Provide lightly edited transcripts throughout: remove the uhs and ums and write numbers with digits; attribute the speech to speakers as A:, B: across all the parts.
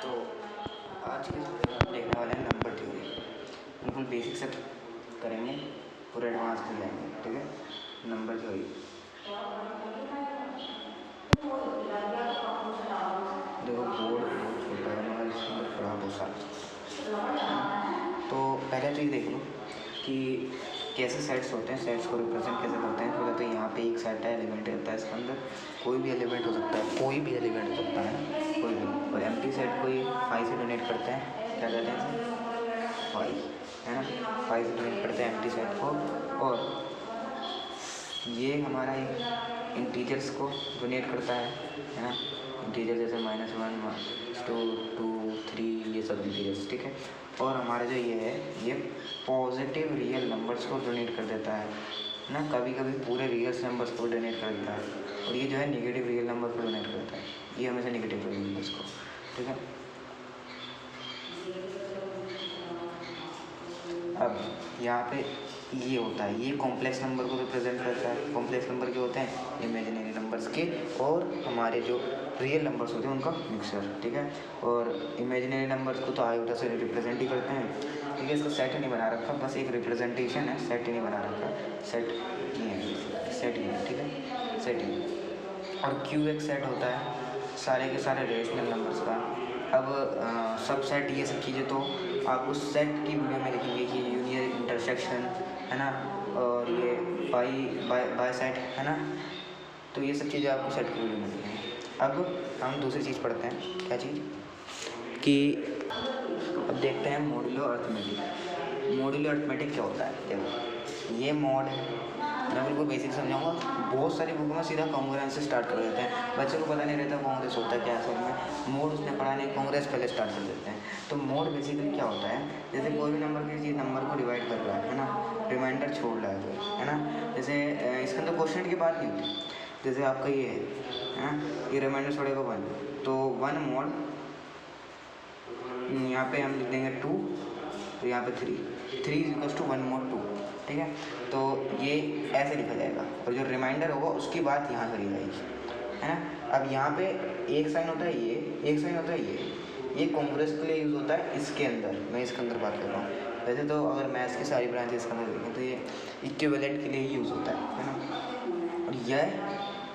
A: तो आज के हम देखने वाले हैं नंबर थ्योरी। बिल्कुल बेसिक से करेंगे, पूरे एडवांस में जाएंगे। ठीक है, नंबर थ्योरी। देखो बोर्ड बहुत छोटा है मगर इसमें पढ़ा बहुत सारा। तो पहले तो ये देख लो कि कैसे सेट्स होते हैं, सेट्स को रिप्रेजेंट कैसे करते हैं। थोड़ा तो यहाँ पे एक सेट है, एलिमेंट रहता है इसके अंदर, कोई भी एलिमेंट हो सकता है, कोई भी एलिमेंट हो सकता है, कोई भी। और एम्प्टी सेट को ये 5 से डोनेट करते हैं, क्या कहते हैं इसे, 5, है ना। 5 से डोनेट करते हैं एम्प्टी सेट को। और ये हमारा एक इंटीजर्स को डोनेट करता है ना। इंटीजर जैसे -1, 2, 2, 3, ये सब इंटीजर्स। ठीक है, और हमारा जो ये है, ये पॉजिटिव रियल नंबर्स को डोनेट कर देता है ना। कभी कभी पूरे रियल नंबर्स को डोनेट कर देता है। और ये जो है नेगेटिव रियल नंबर को डोनेट करता है, ये हमेशा नेगेटिव रियल नंबर्स को। ठीक है, अब यहाँ पे ये होता है, ये कॉम्प्लेक्स नंबर को रिप्रेजेंट करता है। कॉम्प्लेक्स नंबर के होते हैं इमेजिनरी नंबर्स के और हमारे जो रियल नंबर्स होते हैं उनका मिक्सचर। ठीक है, और इमेजिनरी नंबर्स को तो आयोटा से रिप्रेजेंट ही करते हैं। ठीक है, इसका सेट नहीं बना रखा, बस एक रिप्रेजेंटेशन है, सेट ही नहीं बना रखा। सेट नहीं है, सेट ही है। ठीक है, सेट ही है। और क्यू एक सेट होता है सारे के सारे रेशनल नंबर्स का। अब सब सेट ये सब चीज़ें तो आप उस सेट की वीडियो में देखेंगे कि यूनियन इंटरसेक्शन है ना, और ये बाई सेट है ना। तो ये सब चीज़ें आपको सेट की वीडियो में देखेंगे। अब हम दूसरी चीज़ पढ़ते हैं, क्या चीज़ कि अब देखते हैं मॉड्यूलो अर्थमेटिक। मॉड्यूलो अर्थमेटिक क्या होता है, देखो ये मॉड है, मैं बिल्कुल बेसिक समझाऊंगा। बहुत सारी बुकों में सीधा कांग्रेस से स्टार्ट कर देते हैं, बच्चों को पता नहीं रहता कांग्रेस होता है क्या है। असल में मोड उसने पढ़ा नहीं, कांग्रेस पहले स्टार्ट कर देते हैं। तो मोड बेसिकली क्या होता है, जैसे कोई भी नंबर किसी नंबर को डिवाइड कर रहा है ना, रिमाइंडर छोड़ रहा है ना। जैसे इसके अंदर क्वेश्चन की बात नहीं होती, जैसे आपका ये है ना, ये रिमाइंडर छोड़ेगा 1, तो 1 मोड, यहाँ पे हम लिख देंगे 2, तो यहाँ पे 3 = 1 mod 2। ठीक है, तो ये ऐसे लिखा जाएगा और जो रिमाइंडर होगा उसकी बात यहाँ करी जाएगी, है ना। अब यहाँ पे एक साइन होता है, ये एक साइन होता है, ये कांग्रेस के लिए यूज़ होता है। इसके अंदर मैं इसके अंदर बात कर रहा हूँ। वैसे तो अगर मैथ्स की सारी ब्रांचेस के अंदर देखें तो ये इक्विवेलेंट के लिए ही यूज़ होता है ना। और यह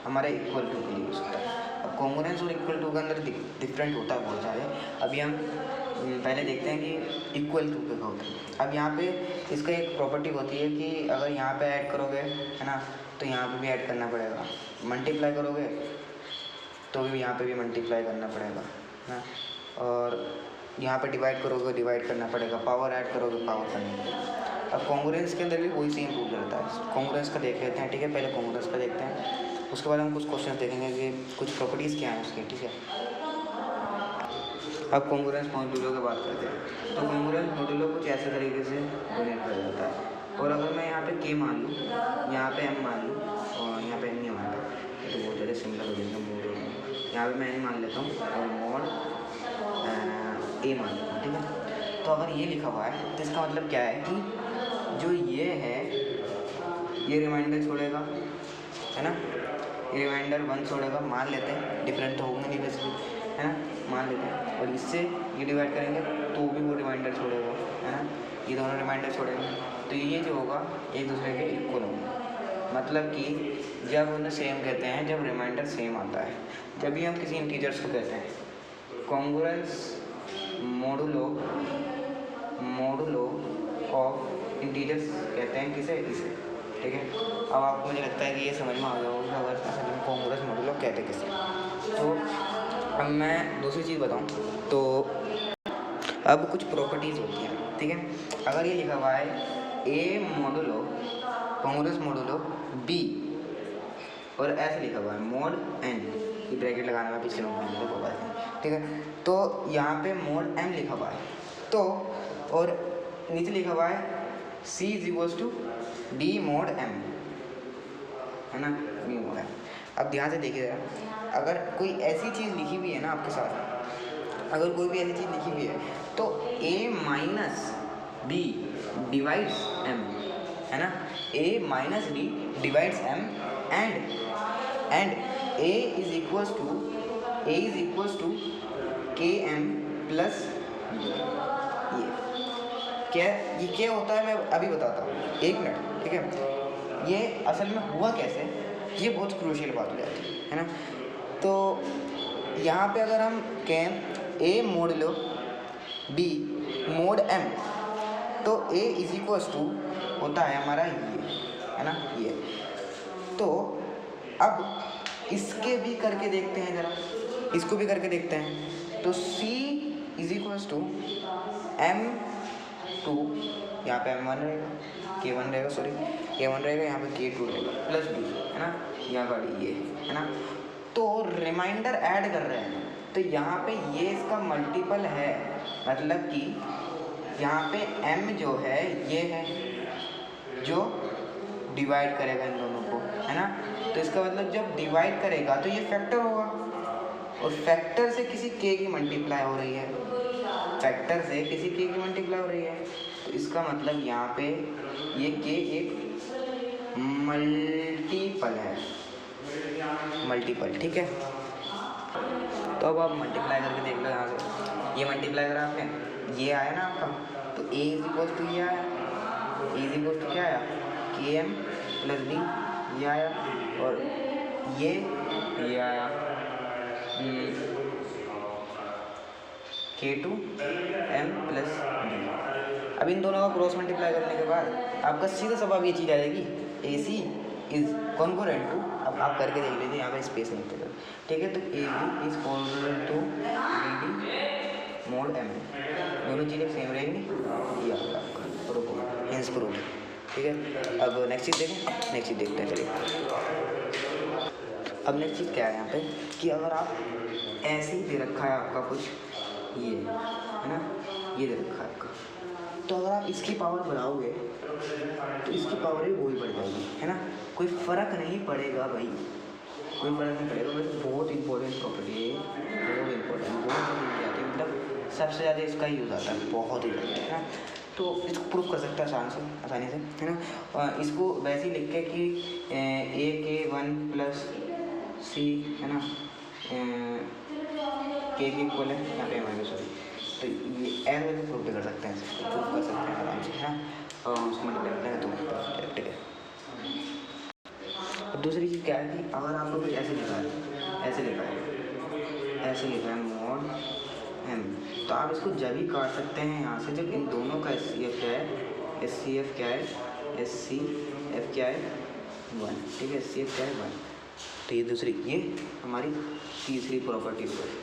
A: हमारा इक्वल टू के लिए यूज़ होता है। अब कांग्रेस और इक्वल टू के अंदर डिफरेंट होता है बहुत ज़्यादा। अभी हम पहले देखते हैं कि इक्वल टू पे होता है। अब यहाँ पे इसका एक प्रॉपर्टी होती है कि अगर यहाँ पे ऐड करोगे है ना, तो यहाँ पे भी ऐड करना पड़ेगा। मल्टीप्लाई करोगे तो भी यहाँ पे भी मल्टीप्लाई करना पड़ेगा ना। और यहाँ पे डिवाइड करोगे, डिवाइड करना पड़ेगा। पावर ऐड करोगे, पावर करना पड़ेगा। अब कांग्रेस के अंदर भी वही सेम रूल रहता है। कांग्रेस का देख लेते हैं। ठीक है, पहले कांग्रेस का देखते हैं, उसके बाद हम कुछ क्वेश्चन देखेंगे कि कुछ प्रॉपर्टीज़ क्या हैं उसकी। ठीक है, अब कांग्रेस मॉड्यूलो की बात करते हैं। तो कांग्रेस मॉड्यूलो कुछ ऐसे तरीके से डोनेट कर जाता है। और अगर मैं यहाँ पे के मान लूँ, यहाँ पे एम मान लूँ और यहाँ पे एन नहीं मान लूँ, तो बहुत ज़्यादा सिंपल हो जाएगा। मोड यहाँ पे मैं एन मान लेता हूँ और मोड ए मान लेता हूँ। ठीक है, तो अगर ये लिखा हुआ है तो इसका मतलब क्या है कि जो ये है ये रिमाइंडर छोड़ेगा, है ना। ये रिमाइंडर 1 छोड़ेगा, मान लेते हैं, डिफरेंट तो होंगे नहीं वैसे, है ना, मान लेते हैं। और इससे ये डिवाइड करेंगे तो भी वो रिमाइंडर छोड़ेगा, है ना। ये दोनों रिमाइंडर छोड़ेंगे तो ये जो होगा एक दूसरे के इक्वल होंगे। मतलब कि जब उन्हें सेम कहते हैं, जब रिमाइंडर सेम आता है, जब भी हम किसी इंटीजर्स को कहते हैं। कांग्रेस मॉडुलो ऑफ इंटीजर्स कहते हैं किसे, इसे। ठीक है, अब आपको मुझे लगता है कि ये समझ में आ गया होगा अगर असल में कांग्रेस मॉडुलो कहते किसे। तो अब मैं दूसरी चीज़ बताऊं तो अब कुछ प्रॉपर्टीज़ होती हैं। ठीक है, अगर ये लिखा हुआ है ए मॉडुलो कांग्रेस मॉडुलो बी और ऐसे लिखा हुआ है मोड एन, ये ब्रैकेट लगाना मैं पिछले नंबर में बोला था। ठीक है, तो यहाँ पे मोड एम लिखा हुआ है, तो और नीचे लिखा हुआ है C = D mod M, है ना, D mod M। अब ध्यान से देखिएगा, अगर कोई ऐसी चीज़ लिखी हुई है ना आपके साथ, अगर कोई भी ऐसी चीज़ लिखी हुई है तो A - D डिवाइड्स M, है ना। A - D divides M and A is equals to KM plus ये क्या होता है मैं अभी बताता हूँ, 1 मिनट, ठीक है। ये असल में हुआ कैसे, ये बहुत क्रूशियल बात हो जाती है ना। तो यहाँ पे अगर हम कहें ए मोड लो बी मोड एम, तो ए इज इक्वल्स टू होता है हमारा ये, है ना, ये। तो अब इसके भी करके देखते हैं ज़रा, इसको भी करके देखते हैं। तो C is equals to M2, यहाँ पे M1 रहेगा, K1 रहेगा, सॉरी K1 रहेगा, यहाँ पे K2 रहेगा, प्लस B, है ना, यहाँ गाड़ी ये, है ना। तो रिमाइंडर ऐड कर रहे हैं, तो यहाँ पे ये इसका मल्टीपल है, मतलब कि यहाँ पे M जो है ये है जो डिवाइड करेगा इन दोनों को, है ना। तो इसका मतलब जब डिवाइड करेगा तो ये फैक्टर होगा, और फैक्टर से किसी k की मल्टीप्लाई हो रही है, फैक्टर से किसी k की मल्टीप्लाई हो रही है। तो इसका मतलब यहाँ पे ये k एक मल्टीपल है, मल्टीपल, ठीक है। तो अब आप मल्टीप्लाई करके देख लो, यहाँ से ये मल्टीप्लाई करा आपने, ये आया ना आपका, तो a इज इक्वल टू ये आया, a इज इक्वल टू क्या आया, KM प्लस B, ये आया, और ये आया K2 M प्लस B। अब इन दोनों का क्रॉस मल्टीप्लाई करने के बाद आपका सीधा सवाब ये चीज़ आ जाएगी, AC इज कॉन्करेंट टू, अब आप करके देख लीजिए, यहाँ पे स्पेस नहीं होता, ठीक है। तो AB is concurrent to BD mode M, दोनों चीज़ें सेम रहेंगी, ये आपका प्रूफ, हेंस प्रूफ, ठीक है। अब नेक्स्ट चीज़ देखें, नेक्स्ट चीज़ देखते हैं, चलिए। अब नेक्स्ट चीज़ क्या है यहाँ पे, कि अगर आप ऐसे ही दे रखा है आपका कुछ, ये है ना, ये दे रखा है आपका, तो अगर आप इसकी पावर बढ़ाओगे तो इसकी पावर भी वही बढ़ जाएगी, है ना, कोई फ़र्क नहीं पड़ेगा भाई, कोई फ़र्क नहीं पड़ेगा। बस बहुत इंपॉर्टेंट प्रॉपर्टी है, बहुत इंपॉर्टेंट, बहुत मतलब सबसे ज़्यादा इसका यूज़ आता है, बहुत ही ज़्यादा, है ना। तो इसको प्रूफ कर सकता है आसानी से, है ना। इसको वैसे ही लिख के कि AK1 प्लस C, है ना, K के इक्वल है, यहाँ पे हमारे, सॉरी, तो ये ऐसे वैसे प्रूफ कर सकते हैं, प्रूफ कर सकते हैं आराम से, है ना, और उसको मल्टीप्लाई करेंगे तो ठीक है। अब दूसरी चीज़ क्या है कि अगर आपको कुछ ऐसे लिखा है, ऐसे लिखा है मोड M, तो आप इसको जब ही काट सकते हैं यहाँ से जब इन दोनों का SCF क्या है, SCF क्या है, SCF क्या है 1, ठीक है, SCF क्या है 1। तो ये दूसरी, ये हमारी तीसरी प्रॉपर्टी हो गई,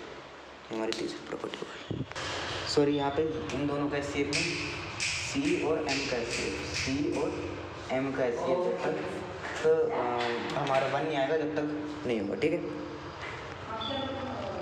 A: हमारी तीसरी प्रॉपर्टी हो गई, सॉरी, यहाँ पे इन दोनों का SCF में C और M का SCF, C और M का SCF जब तक तो हमारा 1 नहीं आएगा जब तक नहीं होगा, ठीक है।